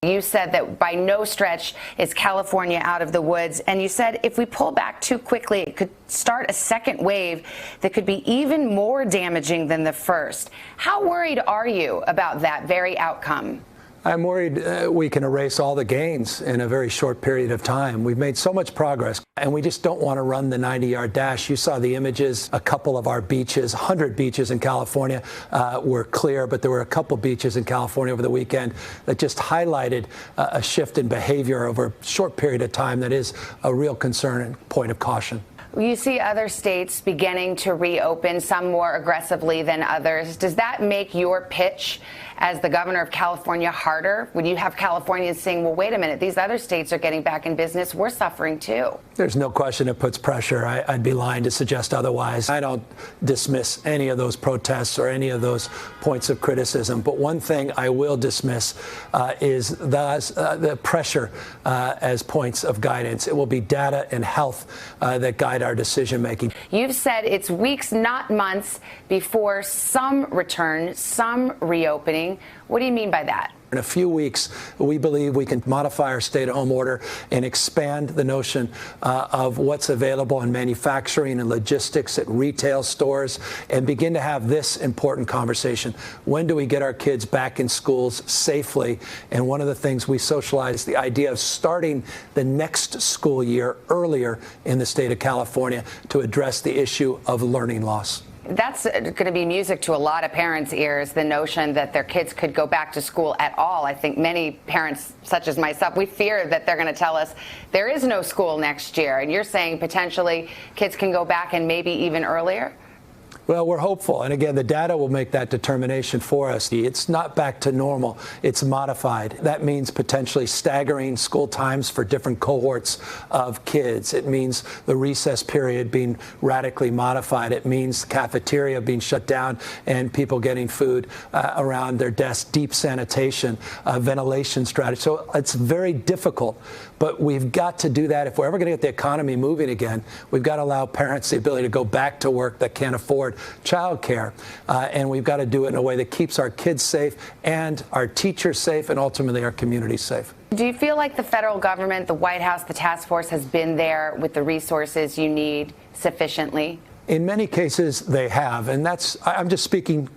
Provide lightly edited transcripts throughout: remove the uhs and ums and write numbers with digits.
You said that by no stretch is California out of the woods, and you said if we pull back too quickly, it could start a second wave that could be even more damaging than the first. How worried are you about that very outcome? I'm worried we can erase all the gains in a very short period of time. We've made so much progress, and we just don't want to run the 90-yard dash. You saw the images. A couple of our beaches, 100 beaches in California, were clear, but there were a couple beaches in California over the weekend that just highlighted a shift in behavior over a short period of time that is a real concern and point of caution. You see other states beginning to reopen, some more aggressively than others. Does that make your pitch as the governor of California harder when you have Californians saying, well, wait a minute, these other states are getting back in business, we're suffering too? There's no question it puts pressure. I'd be lying to suggest otherwise. I don't dismiss any of those protests or any of those points of criticism. But one thing I will dismiss is the pressure as points of guidance. It will be data and health that guide our decision making. You've said it's weeks, not months, before some return, some reopening. What do you mean by that? In a few weeks, we believe we can modify our stay-at-home order and expand the notion of what's available in manufacturing and logistics at retail stores and begin to have this important conversation. When do we get our kids back in schools safely? And one of the things we socialized, the idea of starting the next school year earlier in the state of California to address the issue of learning loss. That's going to be music to a lot of parents' ears, the notion that their kids could go back to school at all. I think many parents, such as myself, we fear that they're going to tell us there is no school next year. And you're saying potentially kids can go back and maybe even earlier? Well, we're hopeful. And again, the data will make that determination for us. It's not back to normal. It's modified. That means potentially staggering school times for different cohorts of kids. It means the recess period being radically modified. It means the cafeteria being shut down and people getting food around their desks, deep sanitation, ventilation strategy. So it's very difficult. But we've got to do that. If we're ever going to get the economy moving again, we've got to allow parents the ability to go back to work that can't afford childcare. And we've got to do it in a way that keeps our kids safe and our teachers safe and ultimately our communities safe. Do you feel like the federal government, the White House, the task force has been there with the resources you need sufficiently? In many cases, they have. And I'm just speaking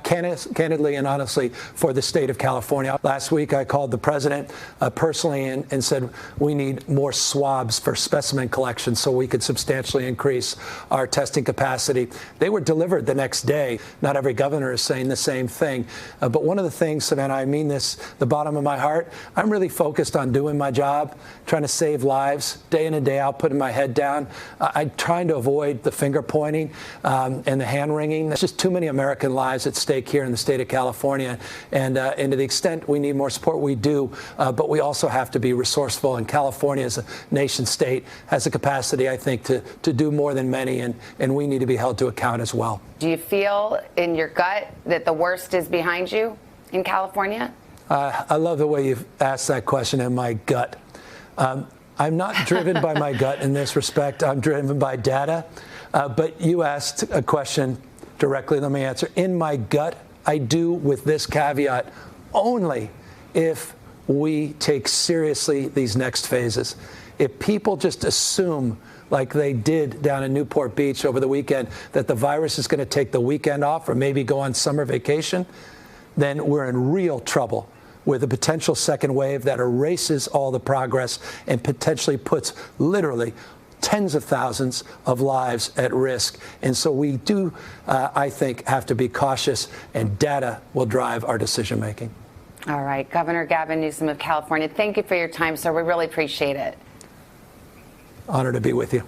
candidly and honestly for the state of California. Last week, I called the president personally and said we need more swabs for specimen collection so we could substantially increase our testing capacity. They were delivered the next day. Not every governor is saying the same thing. But one of the things, Savannah, I mean this, the bottom of my heart, I'm really focused on doing my job, trying to save lives day in and day out, putting my head down. I'm trying to avoid the finger pointing and the hand wringing. There's just too many American lives at stake here in the state of California. And to the extent we need more support, we do. But we also have to be resourceful. And California, as a nation state, has the capacity, I think, to do more than many. And we need to be held to account as well. Do you feel in your gut that the worst is behind you in California? I love the way you've asked that question, in my gut. I'm not driven by my gut in this respect. I'm driven by data. But you asked a question directly. Let me answer. In my gut, I do, with this caveat, only if we take seriously these next phases. If people just assume, like they did down in Newport Beach over the weekend, that the virus is going to take the weekend off or maybe go on summer vacation, then we're in real trouble with a potential second wave that erases all the progress and potentially puts literally tens of thousands of lives at risk. And so we do, I think, have to be cautious, and data will drive our decision making. All right. Governor Gavin Newsom of California, thank you for your time, sir. We really appreciate it. Honor to be with you.